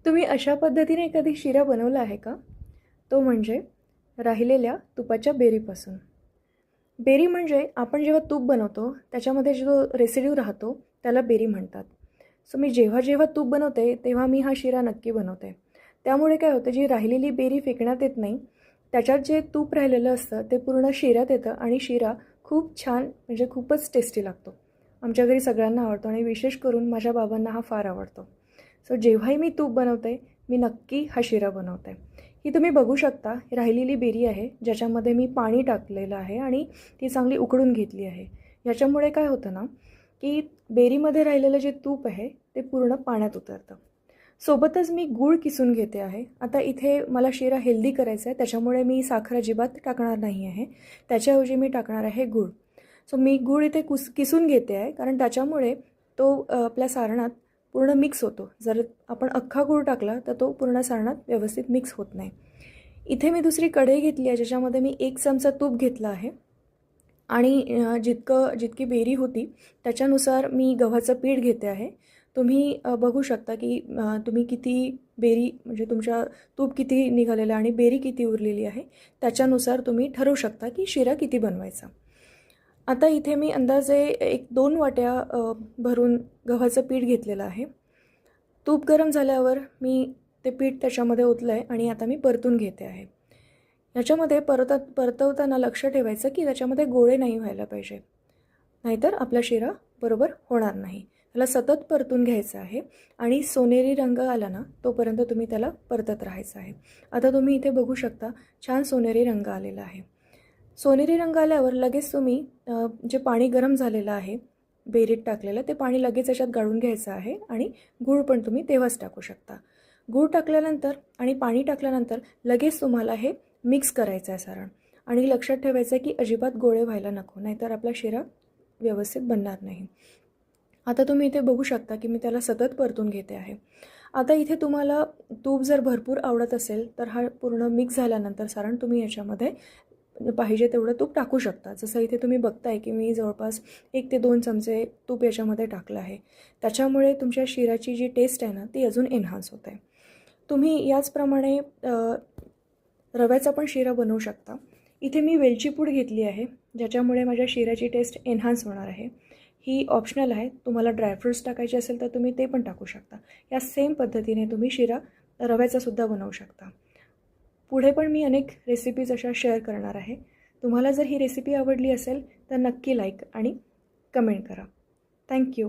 तुम्ही अशा पद्धतीने कधी शिरा बनवला आहे का? तो म्हणजे राहिलेल्या तुपाच्या बेरीपासून. बेरी म्हणजे आपण जेव्हा तूप बनवतो त्याच्यामध्ये जो रेसिड्यू राहतो त्याला बेरी म्हणतात. सो मी जेव्हा तूप बनवते तेव्हा मी हा शिरा नक्की बनवते. त्यामुळे काय होतं, जी राहिलेली बेरी फेकण्यात येत नाही. त्याच्यात जे तूप राहिलेलं असतं ते पूर्ण शिऱ्यात येतं आणि शिरा खूप छान, म्हणजे खूपच टेस्टी लागतो. आमच्या घरी सगळ्यांना आवडतो आणि विशेष करून माझ्या बाबांना हा फार आवडतो. सो जेव्हाही मी तूप बनवते मी नक्की हा शिरा बनवते. ही तुम्ही बघू शकता, राहिलेली बेरी आहे ज्याच्यामध्ये मी पाणी टाकलेलं आहे आणि ती चांगली उकळून घेतली आहे. याच्यामुळे काय होतं ना, की बेरीमध्ये राहिलेलं जे तूप आहे ते पूर्ण पाण्यात उतरतं. सोबतच मी गूळ किसून घेते आहे. आता इथे मला शिरा हेल्दी करायचा आहे, त्याच्यामुळे मी साखर अजिबात टाकणार नाही आहे. त्याच्याऐवजी मी टाकणार आहे गूळ. सो मी गूळ इथे किसून घेते आहे, कारण त्याच्यामुळे तो आपल्या सारणात पूर्ण मिक्स होतो. जर आपण अख्खा गूळ टाकला तर तो पूर्ण सारणात व्यवस्थित मिक्स होत नाही. इथे मी दुसरी कढई घेतली आहे ज्याच्यामध्ये मी 1 चमचा तूप घेतला आहे आणि जितकी बेरी होती त्याच्यानुसार मी गव्हाचं पीठ घेते आहे. तुम्ही बघू शकता की तुम्ही किती बेरी, म्हणजे तुमच्या तूप किती निघालेलं आणि बेरी किती उरलेली आहे त्याच्यानुसार तुम्ही ठरवू शकता की शिरा किती बनवायचा. आता इथे मी अंदाजे 1-2 वाट्या भरून गव्हाचं पीठ घेतलेलं आहे. तूप गरम झाल्यावर मी ते पीठ त्याच्यामध्ये ओतलं आहे आणि आता मी परतून घेते आहे. ह्याच्यामध्ये परतवताना लक्ष ठेवायचं की त्याच्यामध्ये गोळे नाही व्हायला पाहिजे. नाहीतर आपला शिरा बरोबर होणार नाही. त्याला सतत परतून घ्यायचं आहे आणि सोनेरी रंग आला ना तोपर्यंत तुम्ही त्याला परतत राहायचं आहे. आता तुम्ही इथे बघू शकता, छान सोनेरी रंग आलेला आहे. सोनेरी रंग आल्यावर लगेच तुम्ही जे पाणी गरम झालेलं आहे बेरीत टाकलेलं, ते पाणी लगेच याच्यात गाळून घ्यायचं आहे आणि गूळ पण तुम्ही तेव्हाच टाकू शकता. गूळ टाकल्यानंतर आणि पाणी टाकल्यानंतर लगेच तुम्हाला हे मिक्स करायचं आहे सारण. आणि लक्षात ठेवायचं आहे की अजिबात गोळे व्हायला नको, नाहीतर आपला शिरा व्यवस्थित बनणार नाही. आता तुम्ही इथे बघू शकता की मी त्याला सतत परतून घेते आहे. आता इथे तुम्हाला तूप जर भरपूर आवडत असेल तर हा पूर्ण मिक्स झाल्यानंतर सारण तुम्ही याच्यामध्ये पाहिजे तेवढं तूप टाकू शकता. जसं इथे तुम्ही बघताय की मी जवळपास 1 ते 2 चमचे तूप याच्यामध्ये टाकलं आहे. त्याच्यामुळे तुमच्या शिराची जी टेस्ट आहे ना ती अजून एन्हान्स होते. तुम्ही याचप्रमाणे रव्याचा पण शिरा बनवू शकता. इथे मी वेलची पूड घेतली आहे ज्याच्यामुळे माझ्या शिऱ्याची टेस्ट एन्हान्स होणार आहे. ही ऑप्शनल आहे. तुम्हाला ड्रायफ्रूट्स टाकायचे असेल तर तुम्ही ते पण टाकू शकता. या सेम पद्धतीने तुम्ही शिरा रव्याचासुद्धा बनवू शकता. पुढे पण मी अनेक रेसिपीज अशा शेअर करणार आहे. तुम्हाला जर ही रेसिपी आवडली असेल तर नक्की लाईक आणि कमेंट करा. थँक्यू.